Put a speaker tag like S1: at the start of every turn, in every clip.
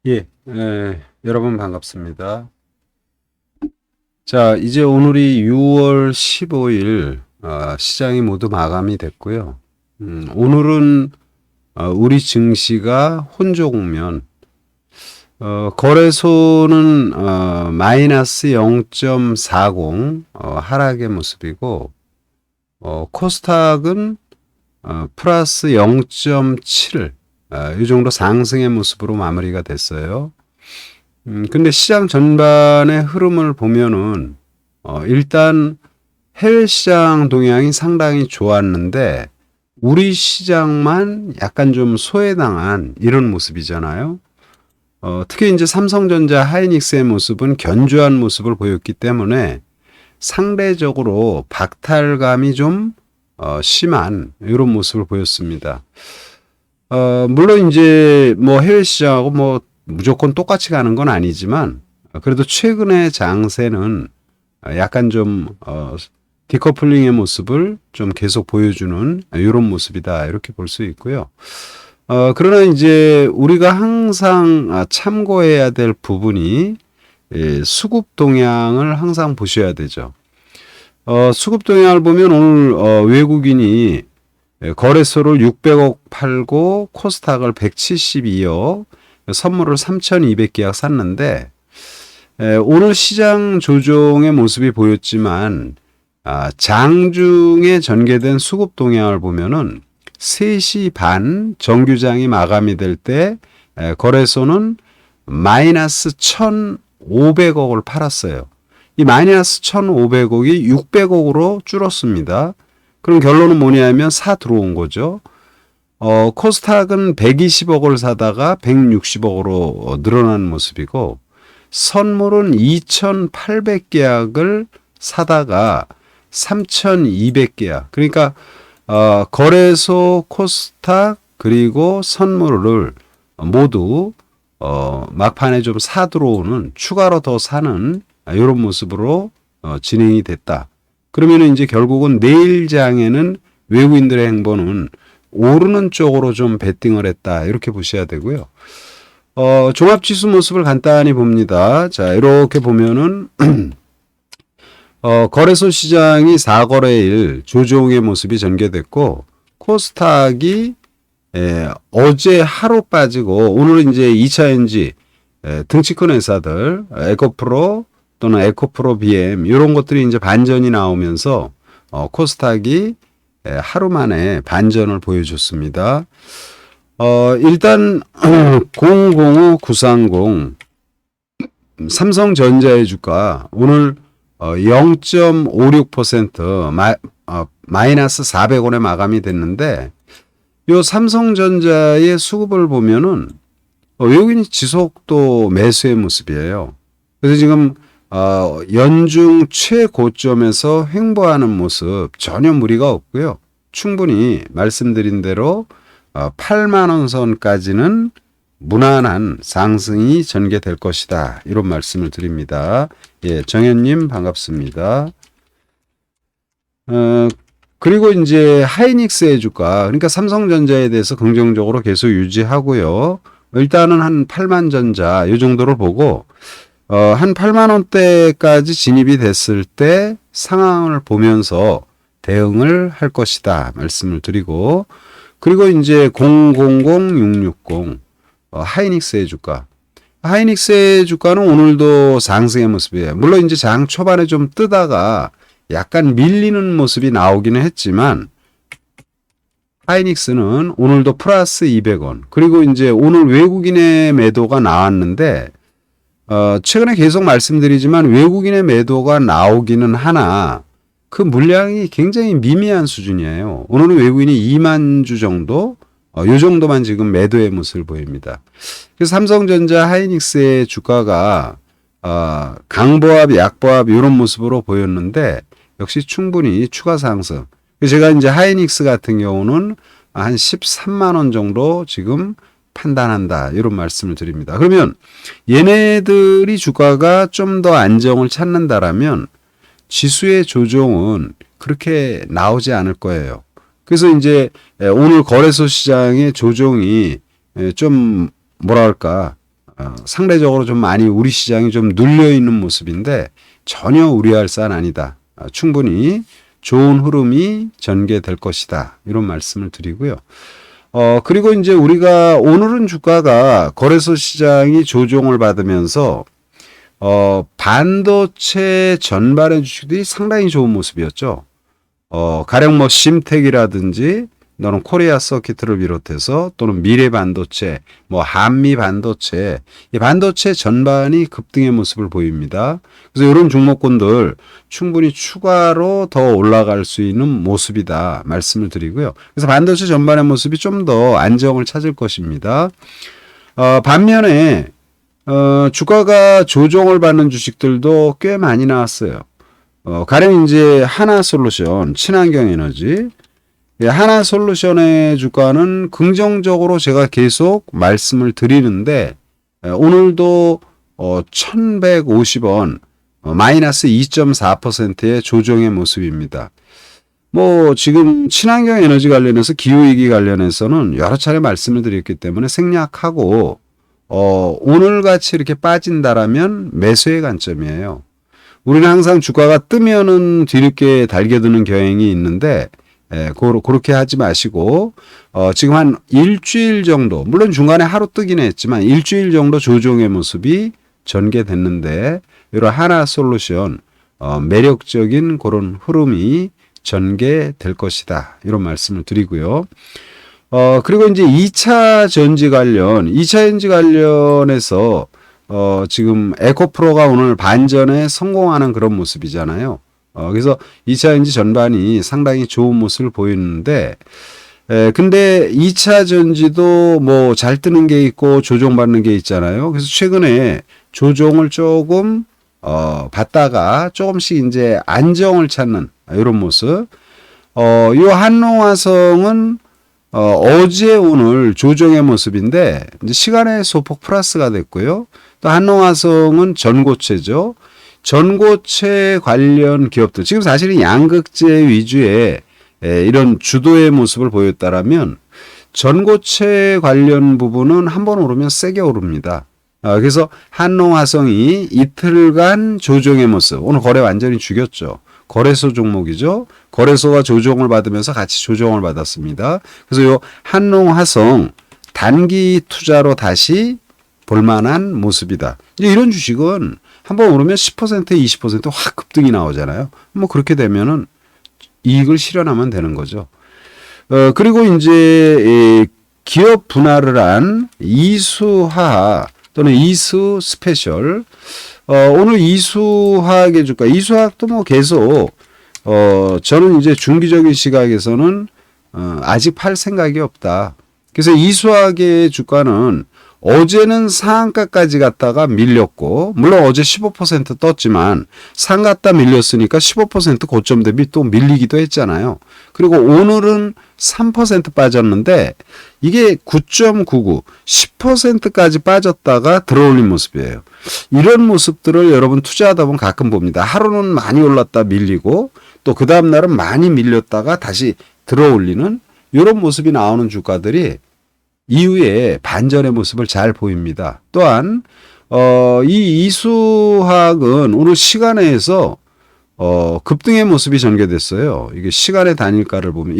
S1: 예, 여러분 반갑습니다. 자, 이제 오늘이 6월 15일, 시장이 모두 마감이 됐고요. 오늘은 우리 증시가 혼조 국면, 거래소는 마이너스 0.40 하락의 모습이고, 코스닥은 플러스 0.7, 이 정도 상승의 모습으로 마무리가 됐어요. 근데 시장 전반의 흐름을 보면은, 일단 해외 시장 동향이 상당히 좋았는데, 우리 시장만 약간 좀 소외당한 이런 모습이잖아요. 특히 이제 삼성전자 하이닉스의 모습은 견조한 모습을 보였기 때문에 상대적으로 박탈감이 좀 심한 이런 모습을 보였습니다. 물론 이제 뭐 해외 시장하고 뭐 무조건 똑같이 가는 건 아니지만 그래도 최근의 장세는 약간 좀 디커플링의 모습을 좀 계속 보여주는 이런 모습이다 이렇게 볼 수 있고요. 그러나 이제 우리가 항상 참고해야 될 부분이 수급 동향을 항상 보셔야 되죠. 수급 동향을 보면 오늘 외국인이 거래소를 600억 팔고 코스닥을 172억, 선물을 3,200계약 샀는데 오늘 시장 조정의 모습이 보였지만 장중에 전개된 수급 동향을 보면은 3시 반 정규장이 마감이 될 때 거래소는 마이너스 1,500억을 팔았어요. 이 마이너스 1,500억이 600억으로 줄었습니다. 그럼 결론은 뭐냐면 사 들어온 거죠. 코스닥은 120억을 사다가 160억으로 늘어난 모습이고, 선물은 2,800계약을 사다가 3,200계약. 그러니까 거래소, 코스닥 그리고 선물을 모두 막판에 좀 사 들어오는, 추가로 더 사는 이런 모습으로 진행이 됐다. 그러면 이제 결국은 내일 장에는 외국인들의 행보는 오르는 쪽으로 좀 베팅을 했다 이렇게 보셔야 되고요. 종합지수 모습을 간단히 봅니다. 자, 이렇게 보면은 거래소 시장이 4거래일 조정의 모습이 전개됐고, 코스닥이 어제 하루 빠지고 오늘은 이제 2차 엔지 등치 큰 회사들 에코프로 또는 에코프로 BM 이런 것들이 이제 반전이 나오면서 코스닥이 하루 만에 반전을 보여줬습니다. 일단 005930 삼성전자의 주가 오늘 0.56% 마이너스 400원에 마감이 됐는데, 요 삼성전자의 수급을 보면은 외국인이 지속 또 매수의 모습이에요. 그래서 지금 연중 최고점에서 횡보하는 모습 전혀 무리가 없고요. 충분히 말씀드린 대로 8만 원 선까지는 무난한 상승이 전개될 것이다. 이런 말씀을 드립니다. 예, 정현님 반갑습니다. 그리고 이제 하이닉스의 주가, 그러니까 삼성전자에 대해서 긍정적으로 계속 유지하고요. 일단은 한 8만 전자 이 정도를 보고 한 8만 원대까지 진입이 됐을 때 상황을 보면서 대응을 할 것이다 말씀을 드리고, 그리고 이제 000660 하이닉스의 주가. 하이닉스의 주가는 오늘도 상승의 모습이에요. 물론 이제 장 초반에 좀 뜨다가 약간 밀리는 모습이 나오기는 했지만, 하이닉스는 오늘도 플러스 200원. 그리고 이제 오늘 외국인의 매도가 나왔는데, 최근에 계속 말씀드리지만 외국인의 매도가 나오기는 하나 그 물량이 굉장히 미미한 수준이에요. 오늘은 외국인이 2만 주 정도, 요 정도만 지금 매도의 모습을 보입니다. 그래서 삼성전자 하이닉스의 주가가 강보합, 약보합 이런 모습으로 보였는데 역시 충분히 추가 상승. 제가 이제 하이닉스 같은 경우는 한 13만 원 정도 지금 판단한다 이런 말씀을 드립니다. 그러면 얘네들이 주가가 좀 더 안정을 찾는다라면 지수의 조정은 그렇게 나오지 않을 거예요. 그래서 이제 오늘 거래소 시장의 조정이 좀 뭐랄까 상대적으로 좀 많이 우리 시장이 좀 눌려 있는 모습인데 전혀 우려할 사안 아니다. 충분히 좋은 흐름이 전개될 것이다. 이런 말씀을 드리고요. 그리고 이제 우리가 오늘은 주가가 거래소 시장이 조정을 받으면서 반도체 전반의 주식들이 상당히 좋은 모습이었죠. 가령 뭐 심텍이라든지 또는 코리아 서킷을 비롯해서 또는 미래 반도체, 뭐 한미 반도체, 이 반도체 전반이 급등의 모습을 보입니다. 그래서 이런 종목군들 충분히 추가로 더 올라갈 수 있는 모습이다 말씀을 드리고요. 그래서 반도체 전반의 모습이 좀 더 안정을 찾을 것입니다. 반면에 주가가 조정을 받는 주식들도 꽤 많이 나왔어요. 가령 이제 하나솔루션, 친환경 에너지, 하나솔루션의 주가는 긍정적으로 제가 계속 말씀을 드리는데 오늘도 1150원 마이너스 2.4%의 조정의 모습입니다. 뭐 지금 친환경 에너지 관련해서 기후위기 관련해서는 여러 차례 말씀을 드렸기 때문에 생략하고 오늘같이 이렇게 빠진다라면 매수의 관점이에요. 우리는 항상 주가가 뜨면은 뒤늦게 달겨드는 경향이 있는데 그렇게 하지 마시고 지금 한 일주일 정도, 물론 중간에 하루 뜨긴 했지만 일주일 정도 조정의 모습이 전개됐는데 이런 하나솔루션 매력적인 그런 흐름이 전개될 것이다. 이런 말씀을 드리고요. 그리고 이제 2차 전지 관련해서 지금 에코프로가 오늘 반전에 성공하는 그런 모습이잖아요. 그래서 2차 전지 전반이 상당히 좋은 모습을 보이는데, 근데 2차 전지도 뭐 잘 뜨는 게 있고 조정받는 게 있잖아요. 그래서 최근에 조정을 조금, 받다가 조금씩 이제 안정을 찾는 이런 모습. 요 한농화성은 어제 오늘 조정의 모습인데, 이제 시간의 소폭 플러스가 됐고요. 또 한농화성은 전고체죠. 전고체 관련 기업들, 지금 사실은 양극재 위주의 이런 주도의 모습을 보였다라면 전고체 관련 부분은 한번 오르면 세게 오릅니다. 그래서 한농화성이 이틀간 조정의 모습, 오늘 거래 완전히 죽였죠. 거래소 종목이죠. 거래소가 조정을 받으면서 같이 조정을 받았습니다. 그래서 요 한농화성 단기 투자로 다시 볼만한 모습이다. 이제 이런 주식은 한번 오르면 10%, 20%확 급등이 나오잖아요. 뭐 그렇게 되면은 이익을 실현하면 되는 거죠. 그리고 이제 기업 분할을 한 이수화학 또는 이수 스페셜, 오늘 이수화학의 주가, 이수화학도 뭐 계속 저는 이제 중기적인 시각에서는 아직 팔 생각이 없다. 그래서 이수화학의 주가는 어제는 상한가까지 갔다가 밀렸고, 물론 어제 15% 떴지만 상갔다 밀렸으니까 15% 고점 대비 또 밀리기도 했잖아요. 그리고 오늘은 3% 빠졌는데 이게 9.99, 10%까지 빠졌다가 들어올린 모습이에요. 이런 모습들을 여러분 투자하다 보면 가끔 봅니다. 하루는 많이 올랐다 밀리고 또 그 다음 날은 많이 밀렸다가 다시 들어올리는 이런 모습이 나오는 주가들이 이후에 반전의 모습을 잘 보입니다. 또한 이 이수학은 오늘 시간에서 급등의 모습이 전개됐어요. 이게 시간의 단일가를 보면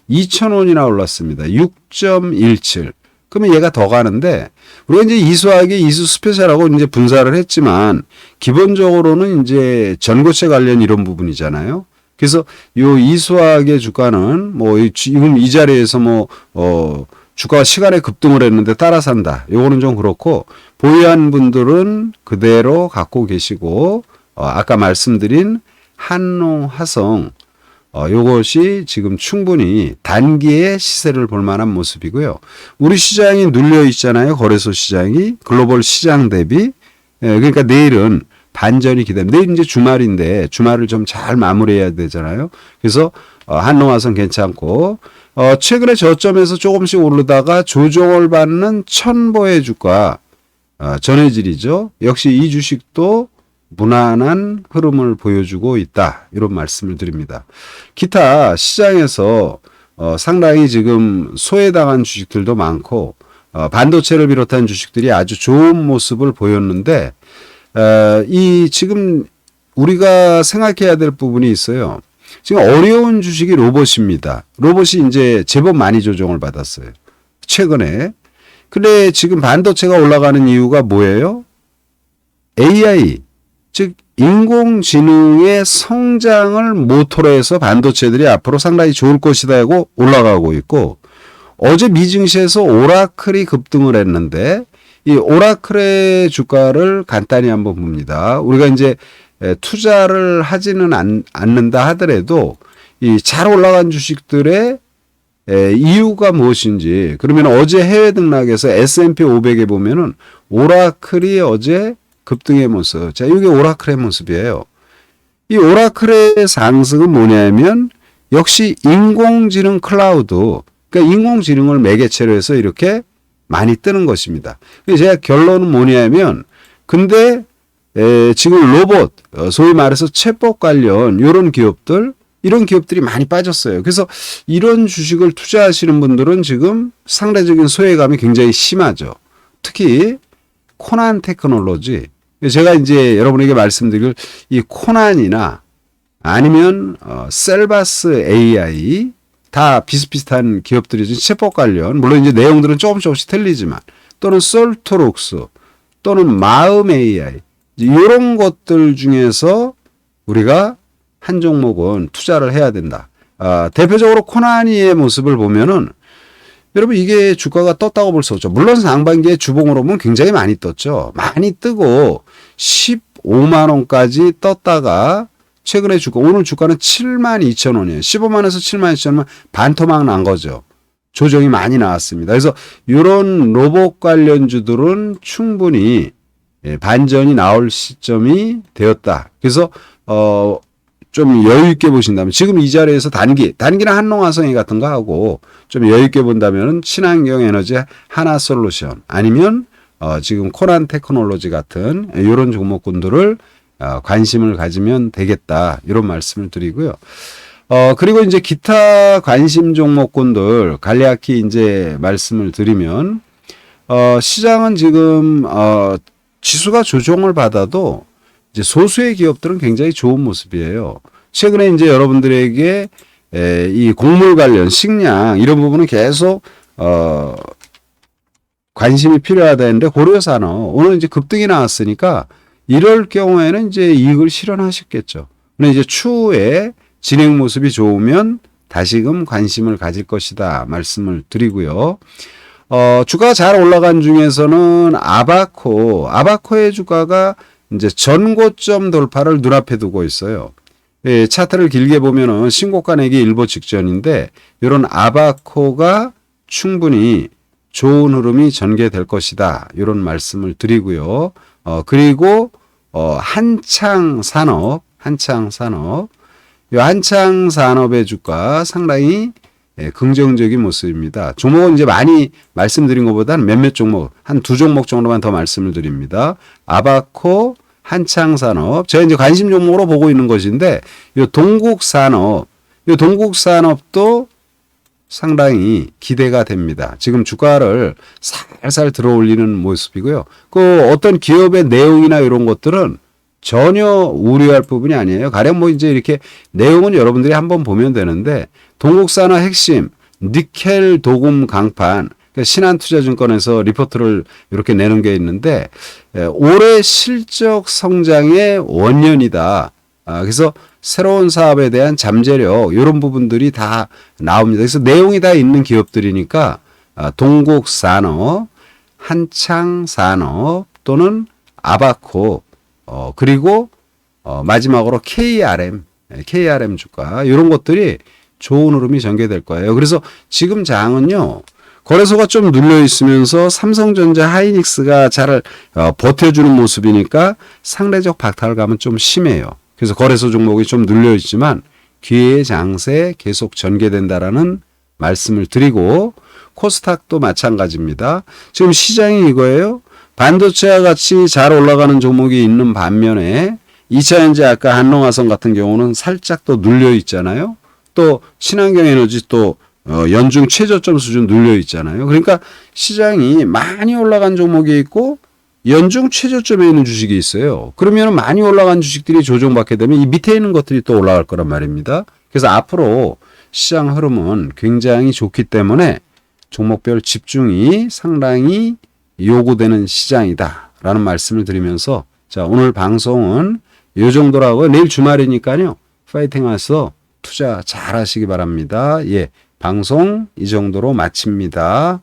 S1: 2,000원이나 올랐습니다. 6.17. 그러면 얘가 더 가는데 우리가 이제 이수학이 이수 스페셜하고 이제 분사를 했지만 기본적으로는 이제 전고체 관련 이런 부분이잖아요. 그래서 요 이수학의 주가는 뭐 지금 이 자리에서 주가가 시간에 급등을 했는데 따라 산다. 요거는 좀 그렇고 보유한 분들은 그대로 갖고 계시고 아까 말씀드린 한농화성 요것이 지금 충분히 단기에 시세를 볼 만한 모습이고요. 우리 시장이 눌려 있잖아요. 거래소 시장이 글로벌 시장 대비. 그러니까 내일은 반전이 기대됩니다. 내일 이제 주말인데 주말을 좀 잘 마무리해야 되잖아요. 그래서 한농화성 괜찮고 최근에 저점에서 조금씩 오르다가 조정을 받는 첨보의 주가 전해질이죠. 역시 이 주식도 무난한 흐름을 보여주고 있다. 이런 말씀을 드립니다. 기타 시장에서 상당히 지금 소외당한 주식들도 많고 반도체를 비롯한 주식들이 아주 좋은 모습을 보였는데 이 지금 우리가 생각해야 될 부분이 있어요. 지금 어려운 주식이 로봇입니다. 로봇이 이제 제법 많이 조정을 받았어요. 최근에. 근데 지금 반도체가 올라가는 이유가 뭐예요? AI, 즉 인공지능의 성장을 모토로 해서 반도체들이 앞으로 상당히 좋을 것이다 하고 올라가고 있고, 어제 미증시에서 오라클이 급등을 했는데 이 오라클의 주가를 간단히 한번 봅니다. 우리가 이제 투자를 하지는 않는다 하더라도 이 잘 올라간 주식들의 이유가 무엇인지, 그러면 어제 해외 등락에서 S&P 500에 보면은 오라클이 어제 급등의 모습. 자, 이게 오라클의 모습이에요. 이 오라클의 상승은 뭐냐면 역시 인공지능 클라우드, 그러니까 인공지능을 매개체로 해서 이렇게 많이 뜨는 것입니다. 제가 결론은 뭐냐면, 근데 지금 로봇, 소위 말해서 챗봇 관련 이런 기업들이 많이 빠졌어요. 그래서 이런 주식을 투자하시는 분들은 지금 상대적인 소외감이 굉장히 심하죠. 특히 코난 테크놀로지. 제가 이제 여러분에게 말씀드릴 이 코난이나 아니면 셀바스 AI 다 비슷비슷한 기업들이죠. 챗봇 관련. 물론 이제 내용들은 조금씩 틀리지만, 또는 솔트록스, 또는 마음 AI, 이런 것들 중에서 우리가 한 종목은 투자를 해야 된다. 대표적으로 코나니의 모습을 보면은 여러분 이게 주가가 떴다고 볼 수 없죠. 물론 상반기에 주봉으로 보면 굉장히 많이 떴죠. 많이 뜨고 15만 원까지 떴다가 최근에 오늘 주가는 72,000원이에요. 15만원에서 72,000원 반토막 난 거죠. 조정이 많이 나왔습니다. 그래서 이런 로봇 관련주들은 충분히 반전이 나올 시점이 되었다. 그래서 좀 여유 있게 보신다면 지금 이 자리에서 단기는 한농화성이 같은 거 하고 좀 여유 있게 본다면 친환경 에너지 하나솔루션, 아니면 지금 코난 테크놀로지 같은 이런 종목군들을 관심을 가지면 되겠다, 이런 말씀을 드리고요. 그리고 이제 기타 관심 종목군들 간략히 이제 말씀을 드리면, 시장은 지금 지수가 조정을 받아도 이제 소수의 기업들은 굉장히 좋은 모습이에요. 최근에 이제 여러분들에게 이 곡물 관련, 식량 이런 부분은 계속 관심이 필요하다는데, 고려산업 오늘 이제 급등이 나왔으니까 이럴 경우에는 이제 이익을 실현하셨겠죠. 근데 이제 추후에 진행 모습이 좋으면 다시금 관심을 가질 것이다 말씀을 드리고요. 주가가 잘 올라간 중에서는 아바코의 주가가 이제 전고점 돌파를 눈앞에 두고 있어요. 예, 차트를 길게 보면은 신고가 내기 일보 직전인데, 이런 아바코가 충분히 좋은 흐름이 전개될 것이다, 이런 말씀을 드리고요. 그리고 한창산업, 이 한창산업의 주가 상당히 긍정적인 모습입니다. 종목은 이제 많이 말씀드린 것보다는 몇몇 종목, 한 두 종목 정도만 더 말씀을 드립니다. 아바코, 한창산업, 제가 이제 관심 종목으로 보고 있는 것인데, 이 동국산업도 상당히 기대가 됩니다. 지금 주가를 살살 들어올리는 모습이고요. 그 어떤 기업의 내용이나 이런 것들은 전혀 우려할 부분이 아니에요. 가령 뭐 이제 이렇게 내용은 여러분들이 한번 보면 되는데, 동국산업 핵심, 니켈 도금 강판, 신한투자증권에서 리포트를 이렇게 내는 게 있는데, 올해 실적 성장의 원년이다. 그래서 새로운 사업에 대한 잠재력, 이런 부분들이 다 나옵니다. 그래서 내용이 다 있는 기업들이니까 동국산업, 한창산업 또는 아바코, 그리고 마지막으로 KRM 주가, 이런 것들이 좋은 흐름이 전개될 거예요. 그래서 지금 장은요, 거래소가 좀 눌려 있으면서 삼성전자, 하이닉스가 잘 버텨주는 모습이니까 상대적 박탈감은 좀 심해요. 그래서 거래소 종목이 좀 눌려 있지만 기회의 장세 계속 전개된다라는 말씀을 드리고, 코스닥도 마찬가지입니다. 지금 시장이 이거예요. 반도체와 같이 잘 올라가는 종목이 있는 반면에 2차전지, 아까 한농화성 같은 경우는 살짝 또 눌려 있잖아요. 또 친환경 에너지 또 연중 최저점 수준 눌려 있잖아요. 그러니까 시장이 많이 올라간 종목이 있고 연중 최저점에 있는 주식이 있어요. 그러면 많이 올라간 주식들이 조정받게 되면 이 밑에 있는 것들이 또 올라갈 거란 말입니다. 그래서 앞으로 시장 흐름은 굉장히 좋기 때문에 종목별 집중이 상당히 요구되는 시장이다라는 말씀을 드리면서 자, 오늘 방송은 이 정도라고 내일 주말이니까요. 파이팅 하셔서 투자 잘 하시기 바랍니다. 예. 방송 이 정도로 마칩니다.